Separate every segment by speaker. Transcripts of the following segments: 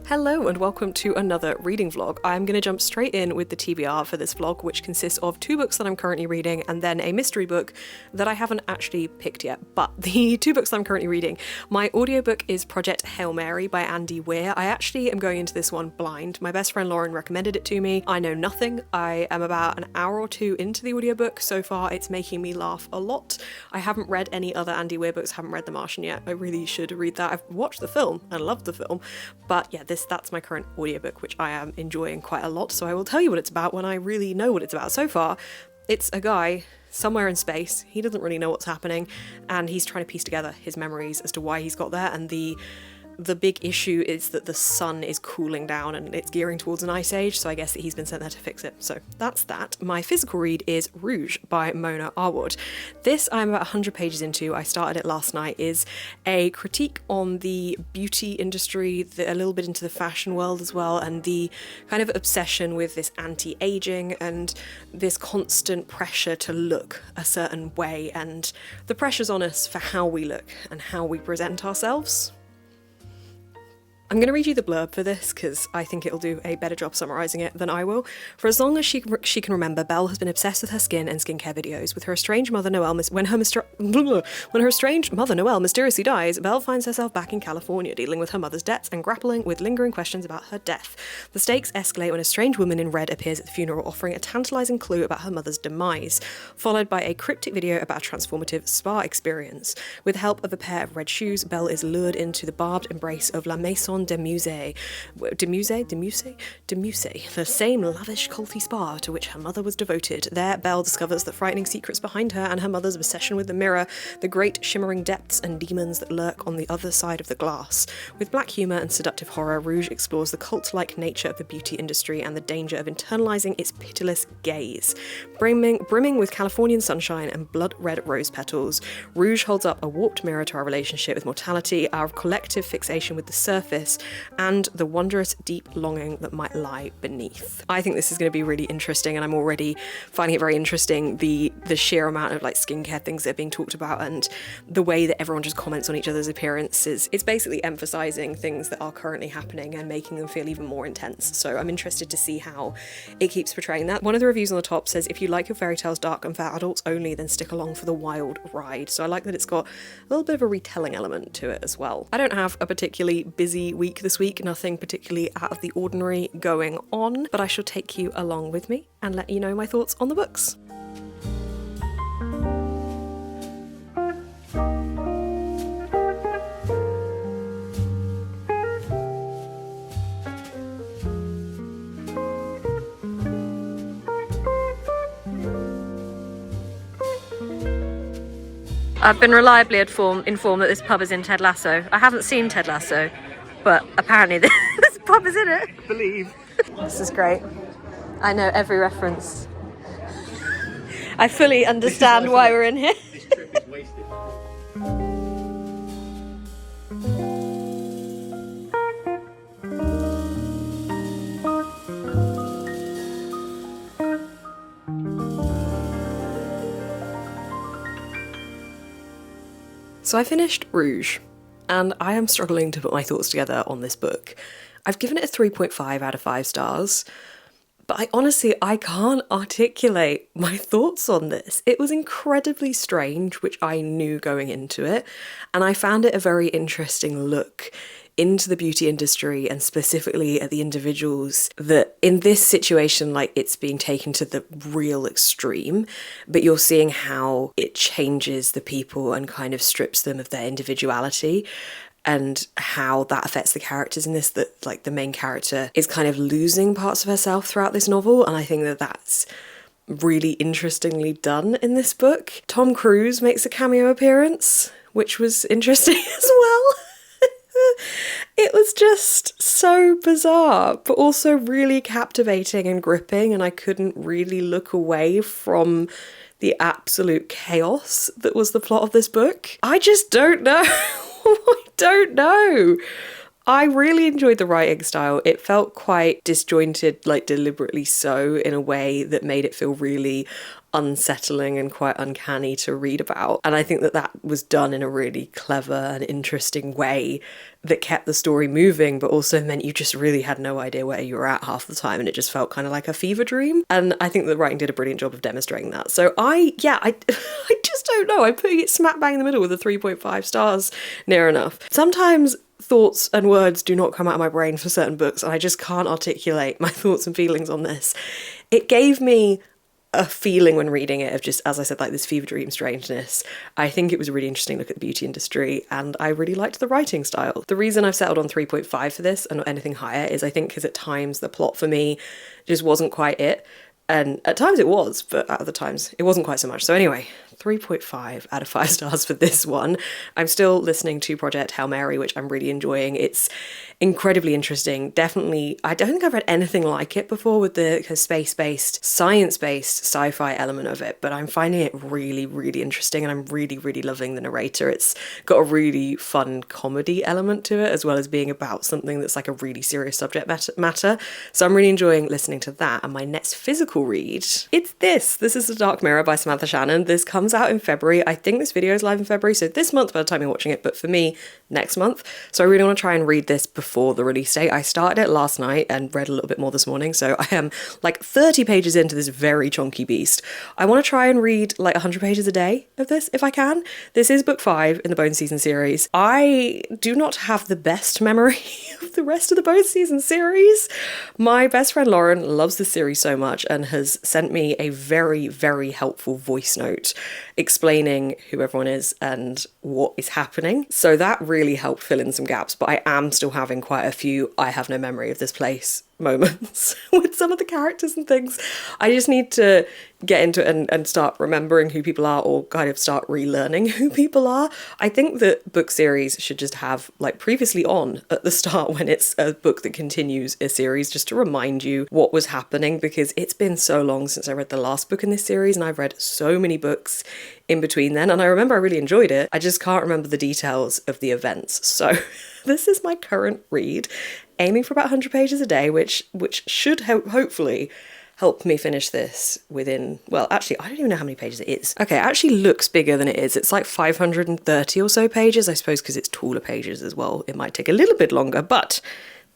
Speaker 1: Hello and welcome to another reading vlog. I'm going to jump straight in with the TBR for this vlog, which consists of 2 books that I'm currently reading and then a mystery book that I haven't actually picked yet. But the 2 books that I'm currently reading, my audiobook is Project Hail Mary by Andy Weir. I actually am going into this one blind. My best friend Lauren recommended it to me. I know nothing. I am about an hour or 2 into the audiobook. So far it's making me laugh a lot. I haven't read any other Andy Weir books, haven't read The Martian yet. I really should read that. I've watched the film and loved the film. But yeah, that's my current audiobook, which I am enjoying quite a lot, so I will tell you what it's about when I really know what it's about. So far, it's a guy somewhere in space. He doesn't really know what's happening, and he's trying to piece together his memories as to why he's got there, and the big issue is that the sun is cooling down and it's gearing towards an ice age, so I guess that he's been sent there to fix it. So that's that. My physical read is Rouge by Mona Arwood. This I'm about 100 pages into. I started it last night. Is a critique on the beauty industry, a little bit into the fashion world as well, and the kind of obsession with this anti-aging and this constant pressure to look a certain way, and the pressures on us for how we look and how we present ourselves. I'm going to read you the blurb for this because I think it'll do a better job summarising it than I will. For as long as she can remember, Belle has been obsessed with her skin and skincare videos. With her estranged mother Noelle, when her estranged mother Noelle mysteriously dies, Belle finds herself back in California, dealing with her mother's debts and grappling with lingering questions about her death. The stakes escalate when a strange woman in red appears at the funeral, offering a tantalising clue about her mother's demise, followed by a cryptic video about a transformative spa experience. With the help of a pair of red shoes, Belle is lured into the barbed embrace of La Maison de Musée, the same lavish culty spa to which her mother was devoted. There, Belle discovers the frightening secrets behind her and her mother's obsession with the mirror, the great shimmering depths and demons that lurk on the other side of the glass. With black humour and seductive horror, Rouge explores the cult-like nature of the beauty industry and the danger of internalising its pitiless gaze. Brimming with Californian sunshine and blood-red rose petals, Rouge holds up a warped mirror to our relationship with mortality, our collective fixation with the surface, and the wondrous deep longing that might lie beneath. I think this is going to be really interesting, and I'm already finding it very interesting, the sheer amount of like skincare things that are being talked about and the way that everyone just comments on each other's appearances. It's basically emphasising things that are currently happening and making them feel even more intense. So I'm interested to see how it keeps portraying that. One of the reviews on the top says, if you like your fairy tales dark and for adults only, then stick along for the wild ride. So I like that it's got a little bit of a retelling element to it as well. I don't have a particularly busy week this week, nothing particularly out of the ordinary going on, but I shall take you along with me and let you know my thoughts on the books. I've been reliably informed that this pub is in Ted Lasso. I haven't seen Ted Lasso, but apparently this pub is in it.
Speaker 2: I believe.
Speaker 1: This is great. I know every reference. I fully understand why we're in here.
Speaker 2: This trip is wasted.
Speaker 1: So I finished Rouge, and I am struggling to put my thoughts together on this book. I've given it a 3.5 out of 5 stars, but I can't articulate my thoughts on this. It was incredibly strange, which I knew going into it, and I found it a very interesting look into the beauty industry and specifically at the individuals that in this situation, like, it's being taken to the real extreme, but you're seeing how it changes the people and kind of strips them of their individuality, and how that affects the characters in this, that like the main character is kind of losing parts of herself throughout this novel, and I think that that's really interestingly done in this book. Tom Cruise makes a cameo appearance, which was interesting as well. It was just so bizarre, but also really captivating and gripping, and I couldn't really look away from the absolute chaos that was the plot of this book. I just don't know. I don't know. I really enjoyed the writing style. It felt quite disjointed, like deliberately so, in a way that made it feel really unsettling and quite uncanny to read about. And I think that that was done in a really clever and interesting way that kept the story moving, but also meant you just really had no idea where you were at half the time, and it just felt kind of like a fever dream. And I think the writing did a brilliant job of demonstrating that. So I just don't know. I'm putting it smack bang in the middle with a 3.5 stars, near enough. Sometimes thoughts and words do not come out of my brain for certain books, and I just can't articulate my thoughts and feelings on this. It gave me a feeling when reading it of just, as I said, like this fever dream strangeness. I think it was a really interesting look at the beauty industry, and I really liked the writing style. The reason I've settled on 3.5 for this and not anything higher is I think because at times the plot for me just wasn't quite it. And at times it was, but at other times it wasn't quite so much. So anyway, 3.5 out of 5 stars for this one. I'm still listening to Project Hail Mary, which I'm really enjoying. It's incredibly interesting. Definitely, I don't think I've read anything like it before with the kind of space-based, science-based sci-fi element of it, but I'm finding it really, really interesting, and I'm really, really loving the narrator. It's got a really fun comedy element to it, as well as being about something that's like a really serious subject matter. So I'm really enjoying listening to that. And my next physical read, it's this. This is The Dark Mirror by Samantha Shannon. This comes out in February. I think this video is live in February, so this month by the time you're watching it, but for me, next month. So I really want to try and read this before the release date. I started it last night and read a little bit more this morning, so I am like 30 pages into this very chunky beast. I want to try and read like 100 pages a day of this if I can. This is book 5 in the Bone Season series. I do not have the best memory of the rest of the Bone Season series. My best friend Lauren loves this series so much and has sent me a very, very helpful voice note explaining who everyone is and what is happening. So that really helped fill in some gaps, but I am still having quite a few I have no memory of this place moments with some of the characters and things. I just need to get into it and start remembering who people are, or kind of start relearning who people are. I think that book series should just have like previously on at the start when it's a book that continues a series, just to remind you what was happening, because it's been so long since I read the last book in this series, and I've read so many books in between then, and I remember I really enjoyed it. I just can't remember the details of the events. So this is my current read, aiming for about 100 pages a day, which should hopefully help me finish this within, well, actually, I don't even know how many pages it is. Okay, it actually looks bigger than it is. It's like 530 or so pages, I suppose, because it's taller pages as well. It might take a little bit longer, but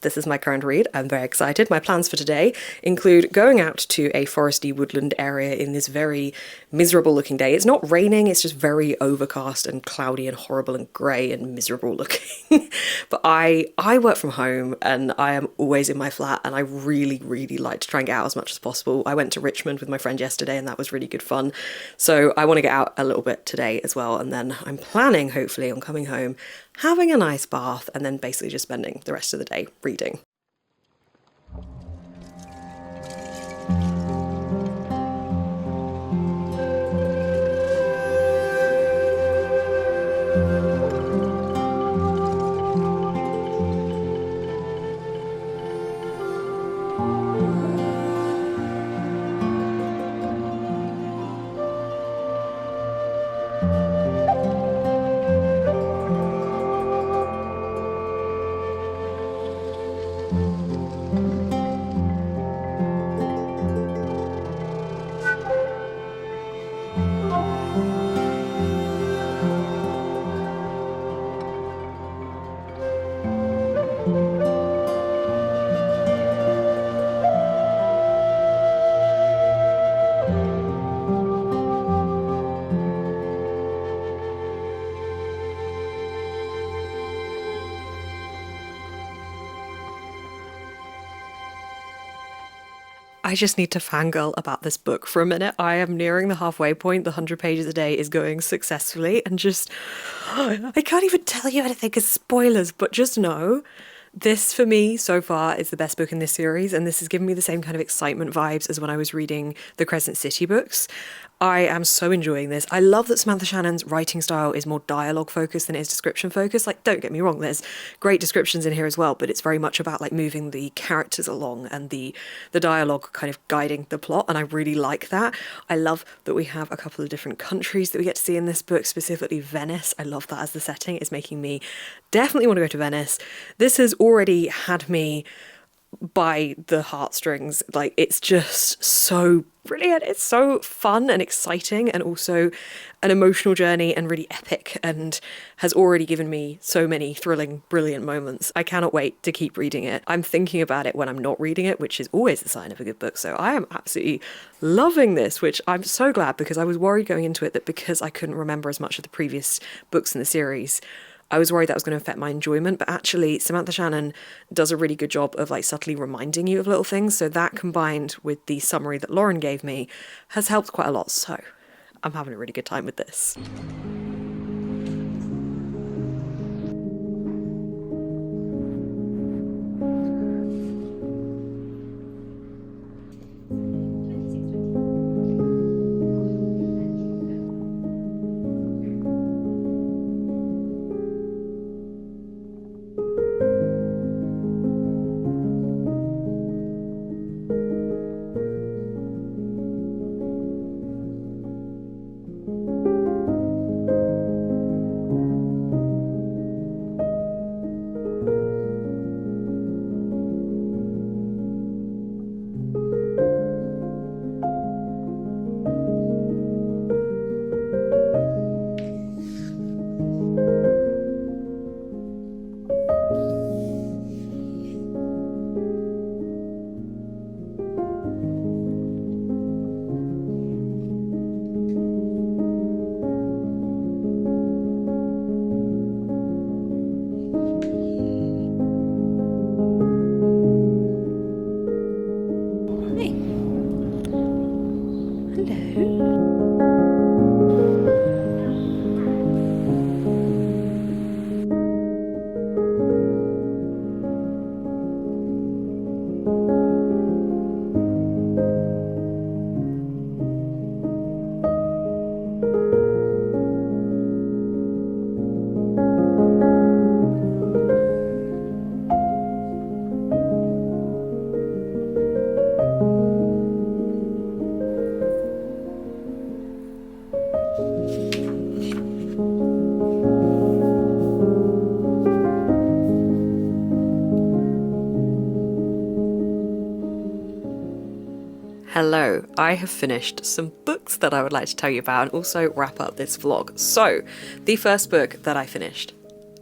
Speaker 1: this is my current read. I'm very excited. My plans for today include going out to a foresty woodland area in this very miserable looking day. It's not raining, it's just very overcast and cloudy and horrible and grey and miserable looking. But I work from home and I am always in my flat, and I really, really like to try and get out as much as possible. I went to Richmond with my friend yesterday and that was really good fun. So I want to get out a little bit today as well, and then I'm planning hopefully on coming home, having a nice bath, and then basically just spending the rest of the day reading. I just need to fangirl about this book for a minute. I am nearing the halfway point. The 100 pages a day is going successfully, and just, I can't even tell you anything as spoilers, but just know this for me so far is the best book in this series, and this has given me the same kind of excitement vibes as when I was reading the Crescent City books. I am so enjoying this. I love that Samantha Shannon's writing style is more dialogue focused than it is description focused. Like, don't get me wrong, there's great descriptions in here as well, but it's very much about like moving the characters along and the dialogue kind of guiding the plot, and I really like that. I love that we have a couple of different countries that we get to see in this book, specifically Venice. I love that as the setting. It's making me definitely want to go to Venice. This has already had me by the heartstrings. Like, it's just so brilliant. It's so fun and exciting and also an emotional journey and really epic and has already given me so many thrilling, brilliant moments. I cannot wait to keep reading it. I'm thinking about it when I'm not reading it, which is always the sign of a good book. So I am absolutely loving this, which I'm so glad, because I was worried going into it that because I couldn't remember as much of the previous books in the series, I was worried that was going to affect my enjoyment, but actually Samantha Shannon does a really good job of like subtly reminding you of little things. So that combined with the summary that Lauren gave me has helped quite a lot. So I'm having a really good time with this. Hello, I have finished some books that I would like to tell you about and also wrap up this vlog. So, the first book that I finished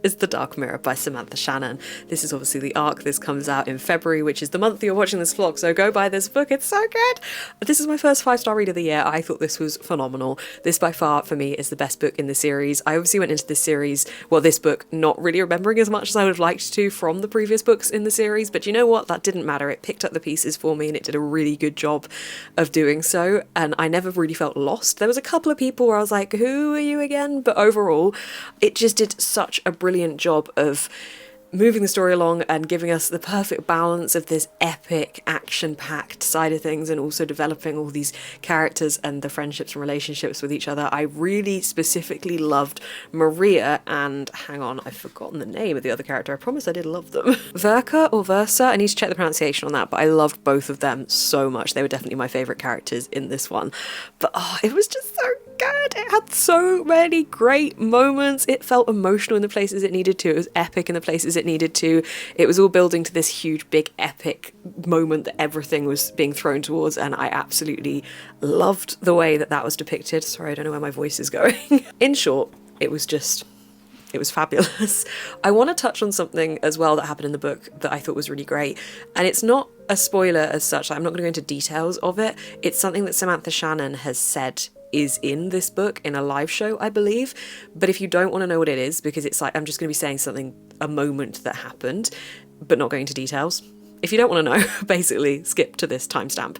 Speaker 1: is The Dark Mirror by Samantha Shannon. This is obviously the arc. This comes out in February, which is the month you're watching this vlog, so go buy this book. It's so good. This is my first 5-star read of the year. I thought this was phenomenal. This by far for me is the best book in the series. I obviously went into this series, well, this book, not really remembering as much as I would have liked to from the previous books in the series, but you know what? That didn't matter. It picked up the pieces for me and it did a really good job of doing so, and I never really felt lost. There was a couple of people where I was like, who are you again? But overall, it just did such a brilliant job of moving the story along and giving us the perfect balance of this epic action-packed side of things and also developing all these characters and the friendships and relationships with each other. I really specifically loved Maria and, hang on, I've forgotten the name of the other character. I promise I did love them. Verka or Versa? I need to check the pronunciation on that, but I loved both of them so much. They were definitely my favourite characters in this one. But it was just so good. It had so many great moments. It felt emotional in the places it needed to. It was epic in the places it needed to. It was all building to this huge, big, epic moment that everything was being thrown towards, and I absolutely loved the way that that was depicted. Sorry, I don't know where my voice is going. In short, it was fabulous. I want to touch on something as well that happened in the book that I thought was really great. And it's not a spoiler as such. I'm not going to go into details of it. It's something that Samantha Shannon has said is in this book in a live show, I believe. But if you don't want to know what it is, because it's like I'm just going to be saying something, a moment that happened, but not going into details. If you don't want to know, basically skip to this timestamp.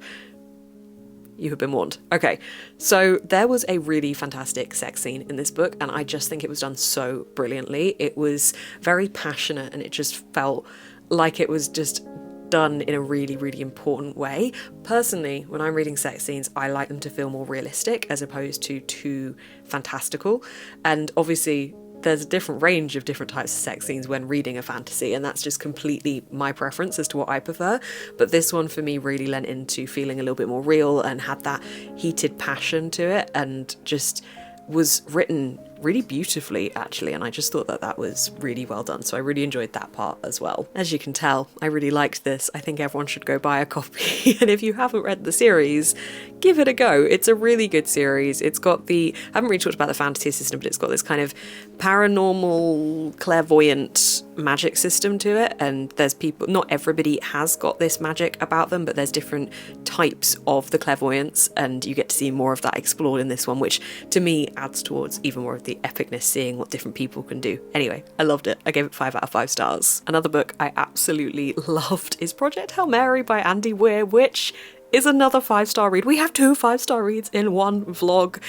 Speaker 1: You have been warned. Okay, so there was a really fantastic sex scene in this book, and I just think it was done so brilliantly. It was very passionate, and it just felt like it was just done in a really, really important way. Personally, when I'm reading sex scenes, I like them to feel more realistic as opposed to too fantastical. And obviously, there's a different range of different types of sex scenes when reading a fantasy, and that's just completely my preference as to what I prefer. But this one for me really lent into feeling a little bit more real and had that heated passion to it, and just was written really beautifully actually, and I just thought that that was really well done, so I really enjoyed that part as well. As you can tell, I really liked this. I think everyone should go buy a copy and if you haven't read the series, give it a go. It's a really good series. It's got I haven't really talked about the fantasy system, but it's got this kind of paranormal, clairvoyant magic system to it, and there's people, not everybody has got this magic about them, but there's different types of the clairvoyance, and you get to see more of that explored in this one, which to me adds towards even more of the epicness, seeing what different people can do. Anyway, I loved it. I gave it 5 out of 5 stars. Another book I absolutely loved is Project Hail Mary by Andy Weir, which is another 5-star read. We have 2 5-star reads in one vlog.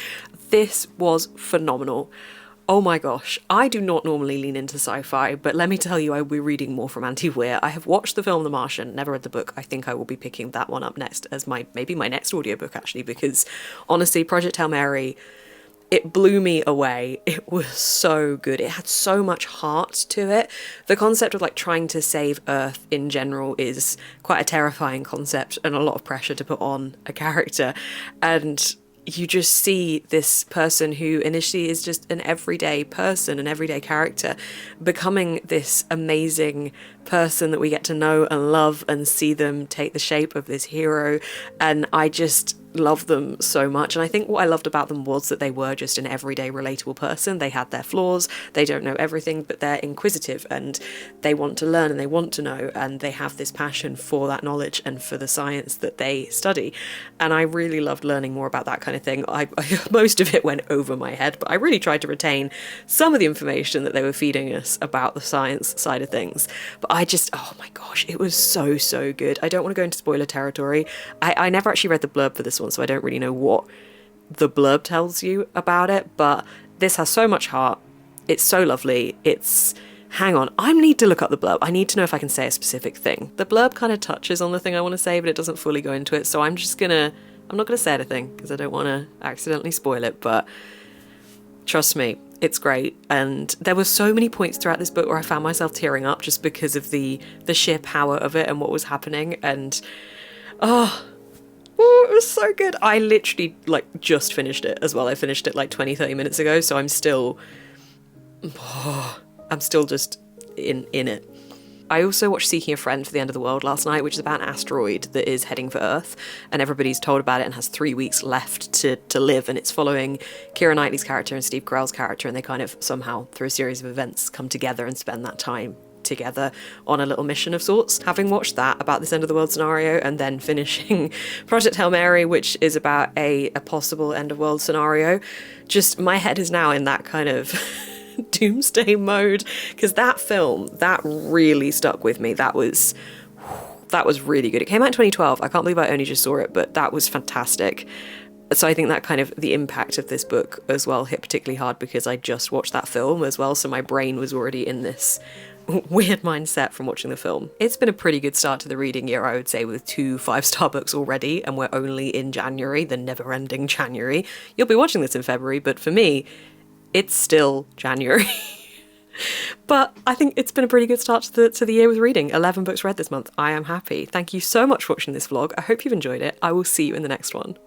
Speaker 1: This was phenomenal. Oh my gosh, I do not normally lean into sci-fi, but let me tell you, I will be reading more from Andy Weir. I have watched the film The Martian, never read the book. I think I will be picking that one up next as maybe my next audiobook actually, because honestly, Project Hail Mary, it blew me away. It was so good. It had so much heart to it. The concept of like trying to save Earth in general is quite a terrifying concept and a lot of pressure to put on a character. And you just see this person who initially is just an everyday person, an everyday character, becoming this amazing person that we get to know and love and see them take the shape of this hero. And I just love them so much. And I think what I loved about them was that they were just an everyday relatable person. They had their flaws, they don't know everything, but they're inquisitive and they want to learn and they want to know, and they have this passion for that knowledge and for the science that they study. And I really loved learning more about that kind of thing. Most of it went over my head, but I really tried to retain some of the information that they were feeding us about the science side of things. But oh my gosh, it was so, so good. I don't want to go into spoiler territory. I never actually read the blurb for this one, so I don't really know what the blurb tells you about it, but this has so much heart. It's so lovely. Hang on, I need to look up the blurb. I need to know if I can say a specific thing. The blurb kind of touches on the thing I want to say, but it doesn't fully go into it, so I'm not going to say anything because I don't want to accidentally spoil it, but trust me, it's great. And there were so many points throughout this book where I found myself tearing up just because of the sheer power of it and what was happening. And it was so good. I literally just finished it as well. I finished it 20-30 minutes ago, so I'm still just in it. I also watched Seeking a Friend for the End of the World last night, which is about an asteroid that is heading for Earth, and everybody's told about it and has 3 weeks left to live, and it's following Keira Knightley's character and Steve Carell's character, and they kind of somehow, through a series of events, come together and spend that time together on a little mission of sorts. Having watched that about this end of the world scenario and then finishing Project Hail Mary, which is about a possible end of world scenario, just my head is now in that kind of doomsday mode, because that film, that really stuck with me. That was really good. It came out in 2012. I can't believe I only just saw it, but that was fantastic. So I think that kind of the impact of this book as well hit particularly hard because I just watched that film as well, so my brain was already in this weird mindset from watching the film. It's been a pretty good start to the reading year, I would say, with 2 5-star books already, and we're only in January, the never-ending January. You'll be watching this in February, but for me, it's still January. But I think it's been a pretty good start to the year with reading. 11 books read this month. I am happy. Thank you so much for watching this vlog. I hope you've enjoyed it. I will see you in the next one.